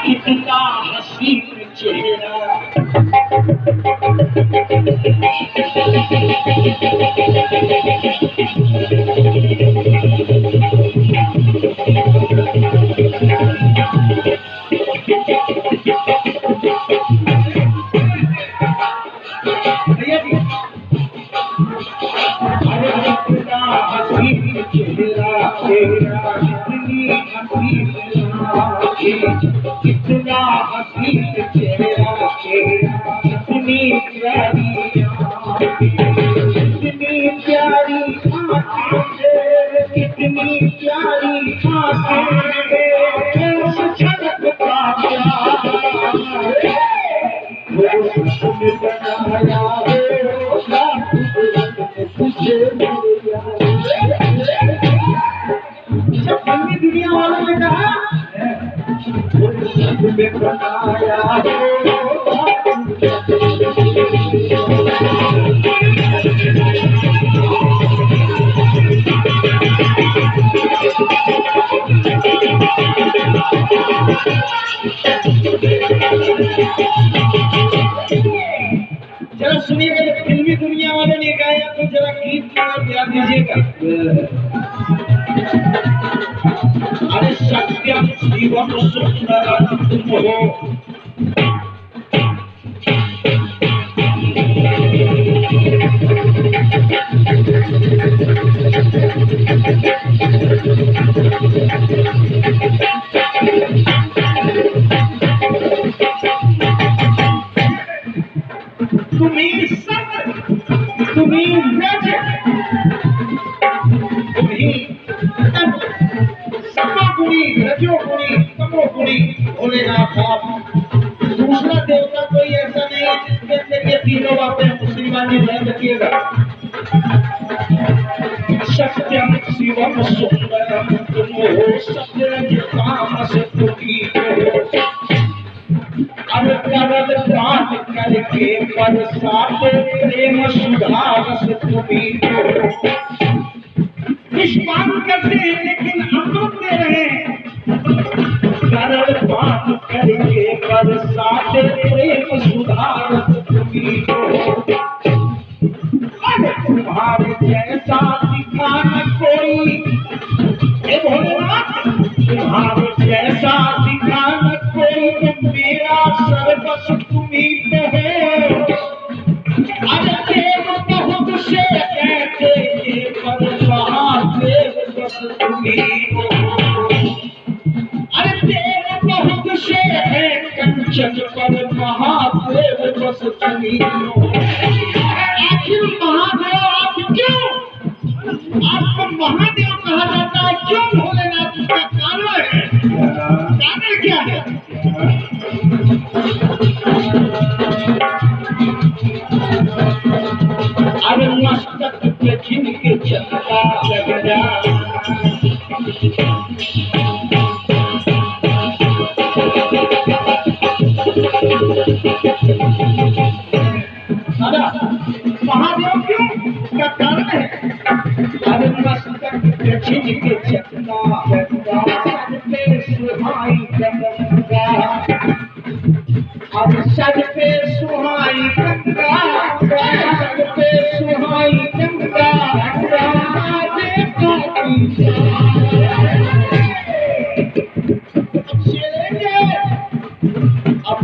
कितना हसीन चेहरा। भैया जी, अरे कितना हसीन चेहरा तेरा, कितनी हसीन कितना हसीन चेहरा तेरा, कितनी प्यारी कितनी प्यारी आँखें, कितनी प्यारी आँखें, उस झलक का प्यार वो उसने बनाया है, तुझे जब अन्य दुनिया वालों ने कहा में बनाया जरा सुनिएगा, जब फिल्मी दुनिया वालों ने गाया तो जरा गीत का ध्यान दीजिएगा। अरे सत्यम शिवम सुंदरम तुम हो, तुम्ही सत, तुम्ही रज, तुम्ही सतोगुणी, रजोगुणी, तमोगुणी भोलेनाथ आप। दूसरा देवता कोई ऐसा नहीं है जिसके अंदर ये तीनों बातें मुसलमान ध्यान रखिएगा। सत्यम शिवम सुंदरम तुम हो, सत्यरज तामस तुमी हो, अब करल प्राण करके बरसात प्रेम सुधा रस तुमी हो। निष्पान करते हैं लेकिन अमृत दे रहे हैं, करल प्राण करके बरसात प्रेम सुधा रस तुमी हो। तुम्हारे जैसा दिखा न कोई, हे भोलेनाथ तुम्हारे जैसा दिखा न कोई, तुम मेरा सर्वस्व तुम्ही तो हो। अरे देव बहुत से कहते हैं पर महादेव बस तुम्ही हो। अरे देव बहुत से है कंचन पर महादेव बस तुम्ही हो। आखिर महादेव आप क्यों, आपको महादेव कहा जाता है क्यों भोलेनाथ, इसका कारण है, कारण क्या है? अरे मस्तक पे जिनके चलता लग जा, महादेव क्यों, क्या कारण है? अरे मस्तक पे जिनके चलता लग जा, सर पे सुहाई गंगा, अब सर पे सुहाई गंगा, सर पे सुहाई गंगा, अब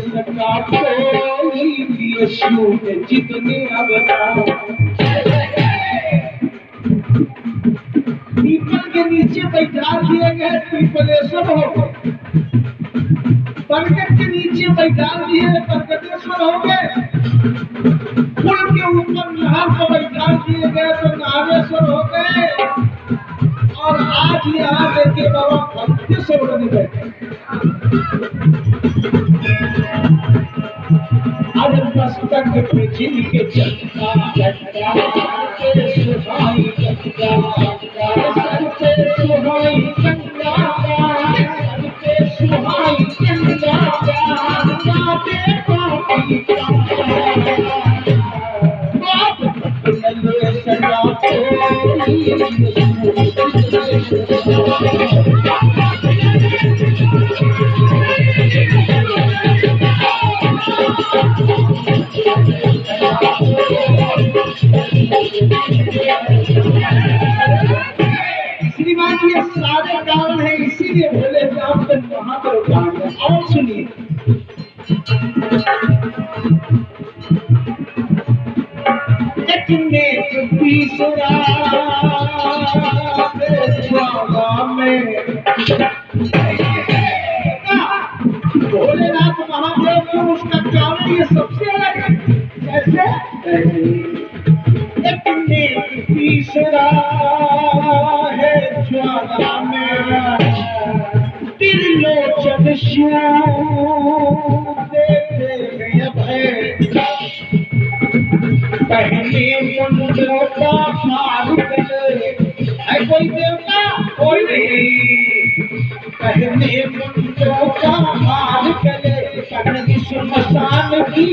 सका कोई यीशु के जितने अवतार। पीपल के नीचे बैठा दिए गए पीपलेश्वर हो गए, बरगद के नीचे बैठा दिए बरगदेश्वर हो गए, पुल के ऊपर नहर पर बैठा दिए गए तो नागेश्वर हो गए, और आज यहाँ देखिए बाबा भक्तेश्वर बने बैठे। आज मस्तक पे जिनके चलता लटका, सर पे सुहाई गंगा, सर पे सुहाई गंगा, सर पे सुहाई गंगा, बाप तीसरा ज्वाला में। भोलेनाथ महादेव को उसका कारण ये सबसे अलग है। कैसे? एक नेक तीसरा है ज्वाला में, त्रिलोचन शिव देते हैं भय। पहले मुंडों का हार करे है कोई देवता कोई नहीं। पहले मुंडों का हार करे कभी शमशान की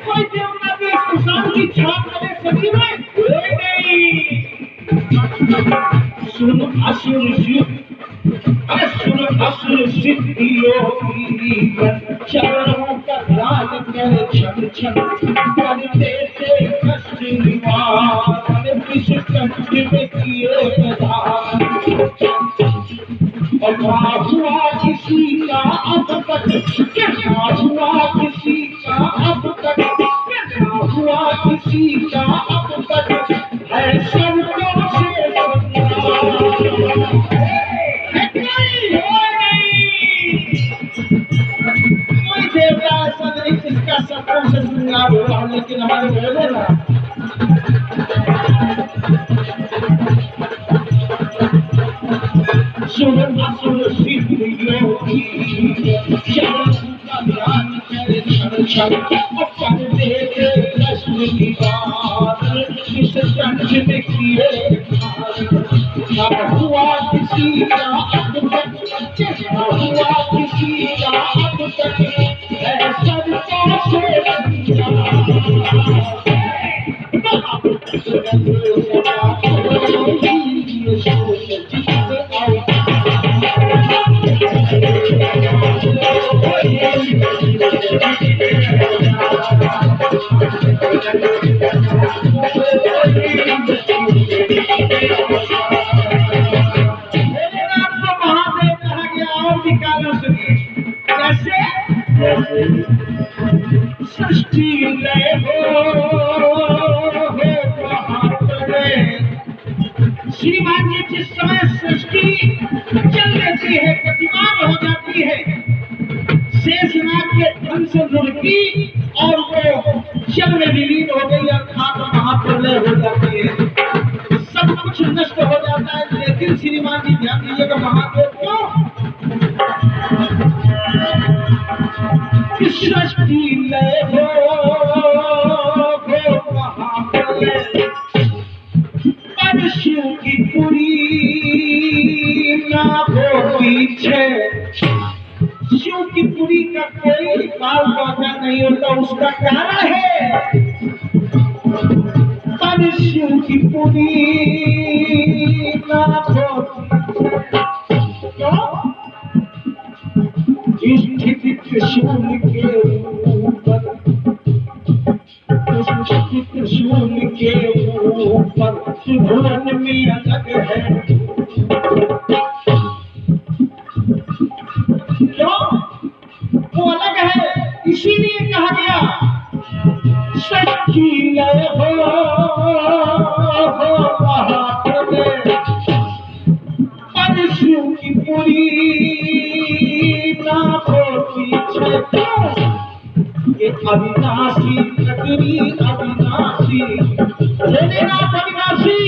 कोई देवता भी शमशान की छाप करे सभी में कोई नहीं। सुन असुर शिव असुर असुर सिद्धियों की चरणों का ध्यान कर क्षण क्षण कर देते कष्ट निवारण विष कंठ में किए प्रधान। और हुआ किसी का अब तक क्या हुआ किसी का अब तक क्या हुआ किसी का अब तक है सबको से कोई देवता ऐसा नहीं जिसका सबको से श्रृंगार हो रहा, लेकिन हमारे बोले ना सुर असुर सिद्धियों की चरणों का ध्यान करे क्षण क्षण कर देते कष्ट निवारण विष कंठ में किए प्रधान। हुआ किसी का अब तक हुआ किसी का अब तक है सबको सृष्टि लय हो श्रीमान जी जिस समय सृष्टि चल रहती है गतिमान हो जाती है, शेषनाग के धन से लुढ़की और वो जल में विलीन हो गई अर्थात महाप्रलय हो जाती है, सब कुछ नष्ट हो जाता है। लेकिन श्रीमान जी ध्यान दीजिएगा महादेव क्यों सृष्टि लय हो महाप्रलय पर शिव की पूरी ना हो पीछे। शिव की पूरी का कोई काल बाका नहीं होता, उसका कारण है पर शिव की पूरी ना हो स्थिति त्रिशूल के ऊपर त्रिशूल के ऊपर त्रिभुवन में अलग है। क्यों वो अलग है? इसीलिए कहा गया सच्ची लय हो महाप्रलय पर शिव की पूरी ना हो पीछे। ये अविनाशी नगरी अविनाशी भोलेनाथ अविनाशी,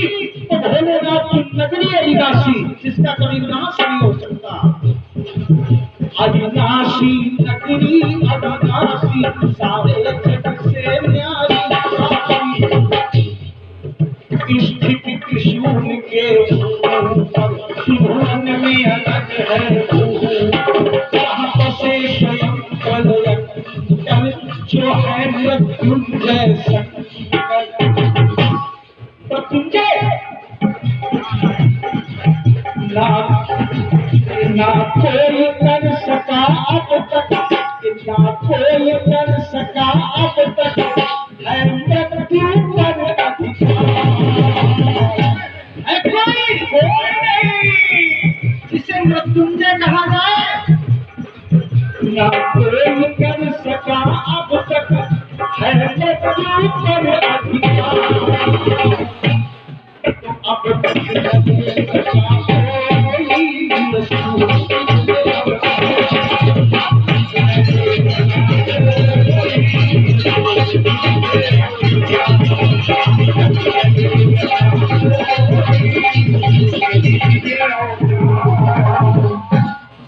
तो भोलेनाथ की नगरी अविनाशी जिसका कभी नाश नहीं हो सकता। अविनाशी नगरी अविनाशी सारे जग से न्यारी स्थिति त्रिशूल के ऊपर त्रिभुवन में अलग है। से स्वयं जो है मृत्युंजय मृत्युंजय ना कोई कर सका अब तक, ना कोई कर सका अब तक है मृत्यु पर अधिकार। कोई नहीं जिसे मृत्युंजय कहा जाए ना कोई कर सका अब तक है मृत्यु पर अधिकार। अब तक नहीं सका कोई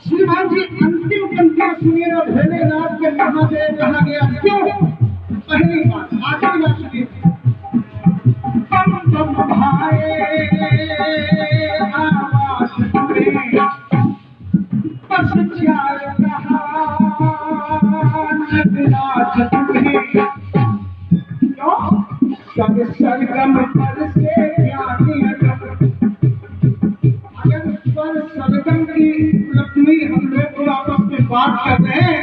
श्रीमान जी अंतिम पंक्तियां सुनिए और भोलेनाथ के महादेव कहा गया क्यों? पहली बात, आखिरी बात सुनिए। तम तम भाए आवाज तुम्हें बस चार कहा नटराज तुम्हें क्यों? सब सरगम पर से ज्ञानी स्वर सरगम की उपलब्धि हम लोग आपस में बात कर रहे हैं।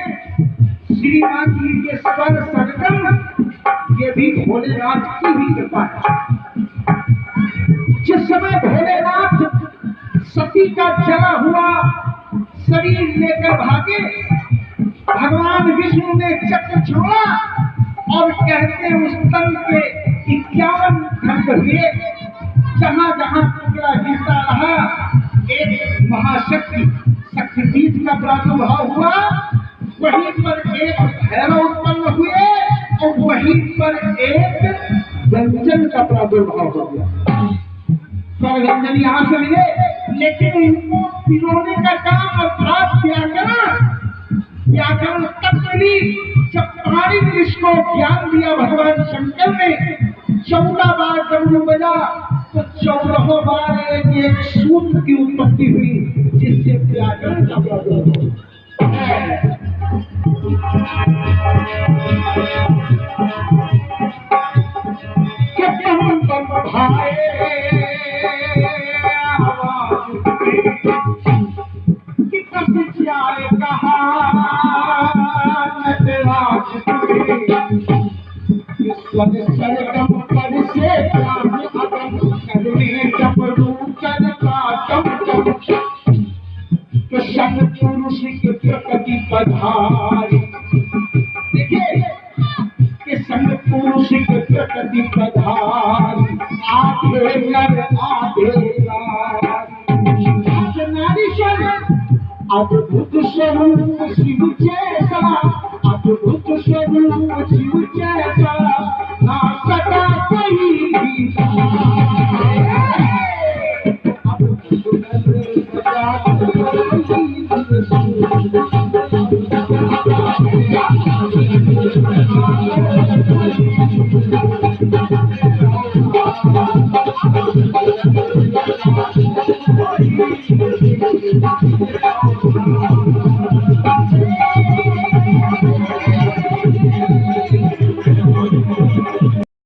श्रीनाथ जी के स्वर सरगम ये भी भोलेनाथ की ही कृपा है। जिस समय भोलेनाथ सती का जला हुआ शरीर लेकर भागे, भगवान विष्णु ने चक्र छोड़ा और कहते उस तन के 51 खंड हुए। जहां जहां टुकड़ा हिलता रहा एक महाशक्ति शक्तिपीठ का प्रादुर्भाव हुआ, वहीं पर एक भैरव उत्पन्न हुए और वहीं पर एक व्यंजन का प्रादुर्भाव हो गया। व्यंजन यहाँ से मिले, लेकिन इनको पिरोने का काम अर्थात व्याकरण तत्व जब पाणी इसको ज्ञान दिया भगवान शंकर ने, 14 बार डमरू बजा तो 14 बार एक सूत्र की उत्पत्ति हुई जिससे व्याकरण का प्रादुर्भाव। सरगम पर से संग पुरुष के प्रकृति पधारी। देखिए कि संग पुरुष के प्रकृति पधारी, आधे नर आधे नारी स्वरूप अद्भुत स्वरूप शिव जैसा, अद्भुत स्वरूप शिव जैसा ना सका कहीं भी।